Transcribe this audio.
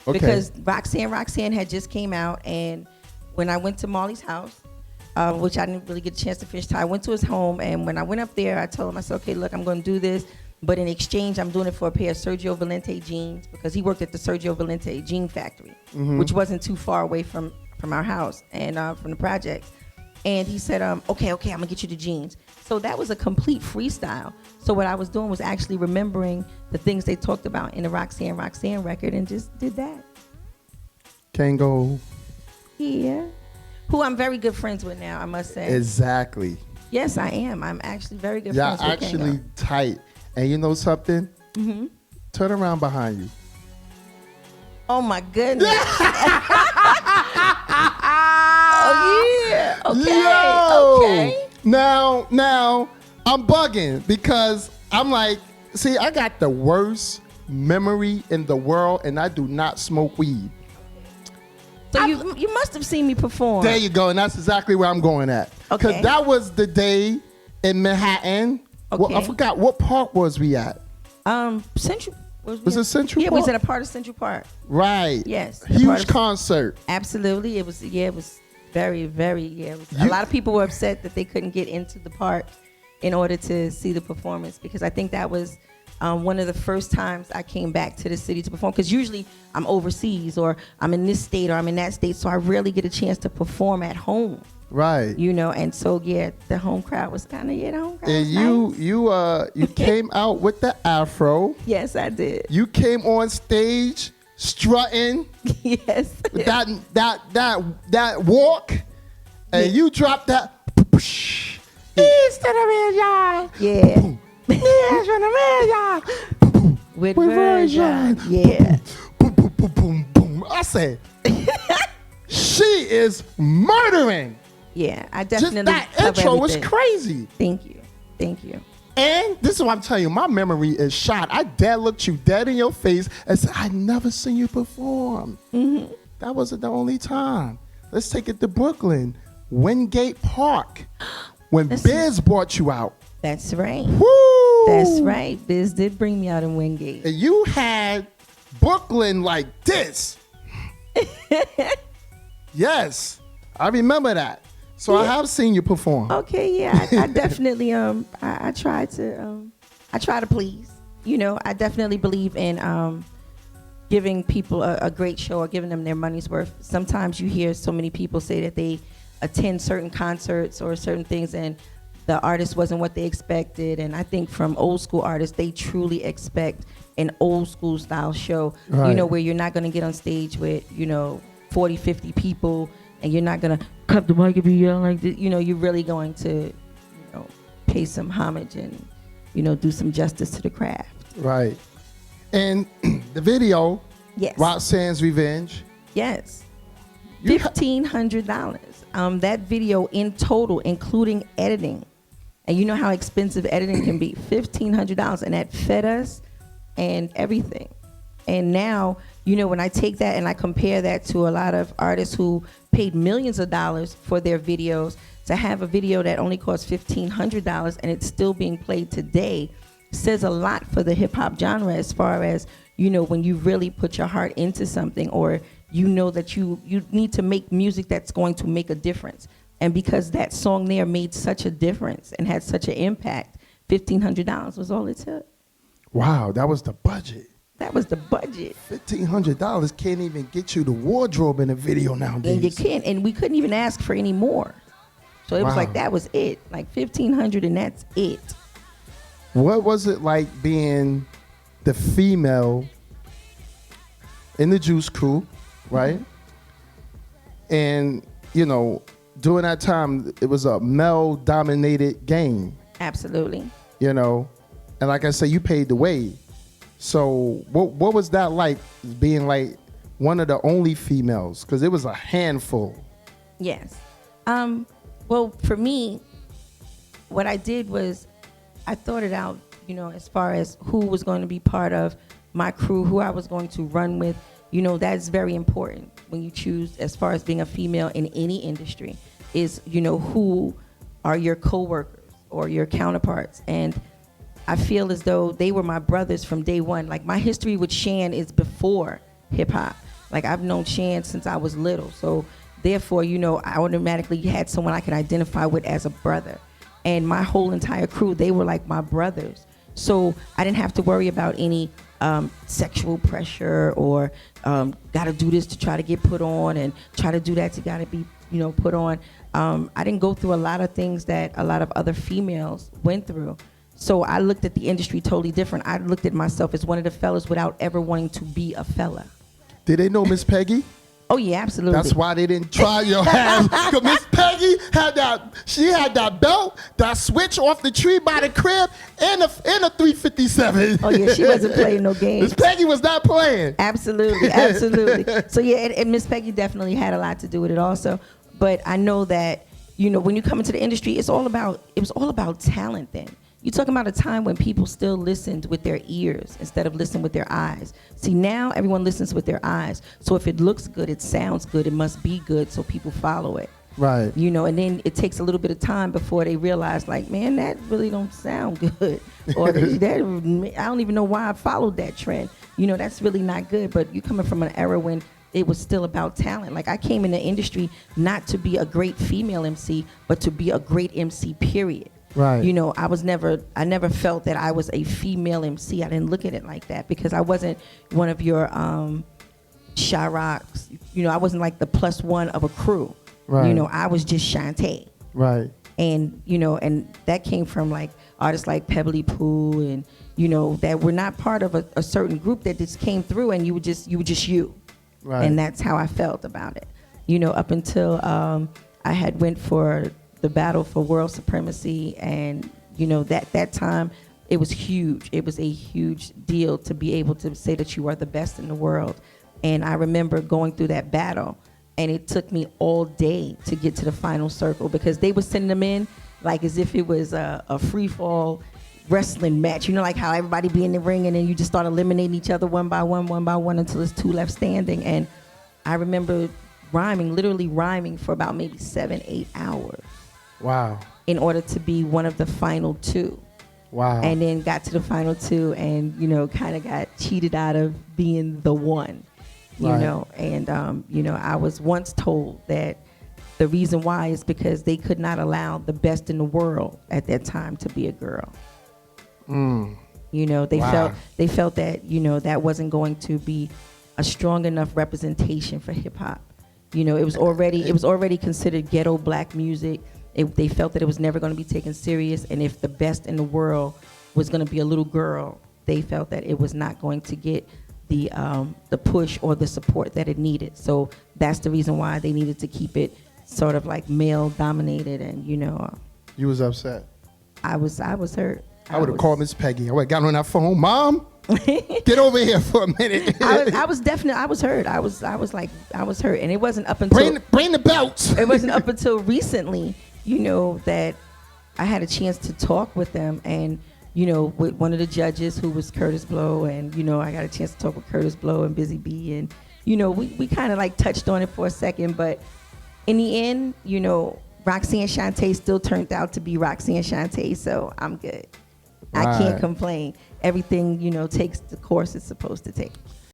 Okay. Because Roxanne had just came out, and when I went to Marley's house, which I didn't really get a chance to finish, I went to his home, and when I went up there, I told him, I said, okay, look, I'm going to do this, but in exchange, I'm doing it for a pair of Sergio Valente jeans, because he worked at the Sergio Valente jean factory, which wasn't too far away from our house and from the projects. And he said, okay, I'm gonna get you the jeans. So that was a complete freestyle. So what I was doing was actually remembering the things they talked about in the Roxanne record and just did that. Kango. Yeah. Who I'm very good friends with now, I must say. Exactly. Yes, I am. I'm actually very good friends with actually Kango. tight. And you know something? Mm-hmm. Turn around behind you. Oh my goodness. Oh yeah. Okay. Yo! Okay. Now I'm bugging because I'm like, see, I got the worst memory in the world, and I do not smoke weed. So you must have seen me perform. There you go, and that's exactly where I'm going at. Because Okay. that was the day in Manhattan. Well, I Okay. forgot what park was we at. Central. Was it Central Yeah, Park? we was at a part of Central Park. Right. Yes. a part Huge of- concert. Absolutely. It was very, very, It was, a lot of people were upset that they couldn't get into the park in order to see the performance, because I think that was one of the first times I came back to the city to perform, because usually I'm overseas or I'm in this state or I'm in that state, so I rarely get a chance to perform at home. Right. And so the home crowd was kind of, the home crowd And was nice. you came out with the afro. Yes, I did. You came on stage strutting Yes. with that walk, and you dropped that. Yeah. With version. Yeah. Boom, boom, boom, boom, boom. I said, she is murdering. Yeah, I Just definitely that cover intro was everything. crazy. Thank you. And this is what I'm telling you, my memory is shot. I dead looked you dead in your face and said, I never seen you perform. Mm-hmm. That wasn't the only time. Let's take it to Brooklyn, Wingate Park, when Biz brought you out. That's right. Woo! That's right. Biz did bring me out in Wingate. And you had Brooklyn like this. Yes, I remember that. So I have seen you perform. Okay, yeah, I definitely I try to please. I definitely believe in giving people a great show or giving them their money's worth. Sometimes you hear so many people say that they attend certain concerts or certain things and the artist wasn't what they expected. And I think from old school artists, they truly expect an old school style show, Right. where you're not going to get on stage with, 40, 50 people and you're not going to cut the mic and be yelling like this. You're really going to, pay some homage and, do some justice to the craft. Right. And the video, Yes. Roxanne's Revenge. Yes. You $1,500. That video in total, including editing, and you know how expensive editing can be, $1,500, and that fed us and everything. And now, when I take that and I compare that to a lot of artists who paid millions of dollars for their videos, to have a video that only costs $1,500 and it's still being played today says a lot for the hip hop genre, as far as, when you really put your heart into something, or that you need to make music that's going to make a difference. And because that song there made such a difference and had such an impact, $1,500 was all it took. Wow, that was the budget. That was the budget. $1,500 can't even get you the wardrobe in a video nowadays. And you can't, and we couldn't even ask for any more. So it was Wow. like, that was it. Like $1,500 and that's it. What was it like being the female in the Juice Crew, right? And, during that time, it was a male-dominated game, Absolutely. And like I said, you paid the way. So what was that like, being like one of the only females? Because it was a handful. Yes. Well, for me, what I did was I thought it out, as far as who was going to be part of my crew, who I was going to run with. That's very important when you choose, as far as being a female in any industry, is, who are your coworkers or your counterparts. And I feel as though they were my brothers from day one. Like, my history with Shan is before hip hop. Like, I've known Shan since I was little. So therefore, you know, I automatically had someone I could identify with as a brother. And my whole entire crew, they were like my brothers. So I didn't have to worry about any sexual pressure or got to do this to try to get put on and try to do that to got to be, you know, put on. I didn't go through a lot of things that a lot of other females went through. So I looked at the industry totally different. I looked at myself as one of the fellas without ever wanting to be a fella. Did they know Miss Peggy? Oh yeah, absolutely. That's why they didn't try your ass. Because Miss Peggy had that belt, that switch off the tree by the crib, and a 357. Oh yeah, she wasn't playing no games. Miss Peggy was not playing. Absolutely, absolutely. So yeah, and Miss Peggy definitely had a lot to do with it also. But I know that, you know, when you come into the industry, it was all about talent then. You're talking about a time when people still listened with their ears instead of listening with their eyes. See, now everyone listens with their eyes. So if it looks good, it sounds good, it must be good, so people follow it. Right. You know, and then it takes a little bit of time before they realize, like, man, that really don't sound good. Or I don't even know why I followed that trend. You know, that's really not good. But you're coming from an era when it was still about talent. Like, I came in the industry not to be a great female MC, but to be a great MC, period. Right. You know, I never felt that I was a female MC. I didn't look at it like that because I wasn't one of your Shyrox. You know, I wasn't like the plus one of a crew. Right. You know, I was just Shante. Right. And, you know, and that came from like artists like Pebbly Pooh and, you know, that were not part of a certain group that just came through and you were just you. Right. And that's how I felt about it. You know, up until I had went for the battle for world supremacy, and you know that time it was huge. It was a huge deal to be able to say that you are the best in the world. And I remember going through that battle, and it took me all day to get to the final circle because they were sending them in like as if it was a free fall wrestling match. You know, like how everybody be in the ring and then you just start eliminating each other one by one until there's two left standing. And I remember literally rhyming for about maybe 7-8 hours. Wow. In order to be one of the final two. Wow. And then got to the final two and, you know, kind of got cheated out of being the one, you right. know. And, you know, I was once told that the reason why is because they could not allow the best in the world at that time to be a girl. Mm. You know, they wow. felt that, you know, that wasn't going to be a strong enough representation for hip hop. You know, it was already considered ghetto black music. They felt that it was never going to be taken serious, and if the best in the world was going to be a little girl, they felt that it was not going to get the push or the support that it needed. So that's the reason why they needed to keep it sort of like male dominated, and you know. You was upset. I was hurt. I would have called Miss Peggy. I would have gotten on that phone, Mom. Get over here for a minute. I was hurt. I was hurt, and it wasn't up until bring the belts. It wasn't up until recently, you know, that I had a chance to talk with them, and you know, with one of the judges who was Curtis Blow, and you know, I got a chance to talk with Curtis Blow and Busy B, and you know, we kind of like touched on it for a second, but in the end, you know, Roxanne Shante still turned out to be Roxanne Shante, so I'm good. Right. I can't complain. Everything, you know, takes the course it's supposed to take.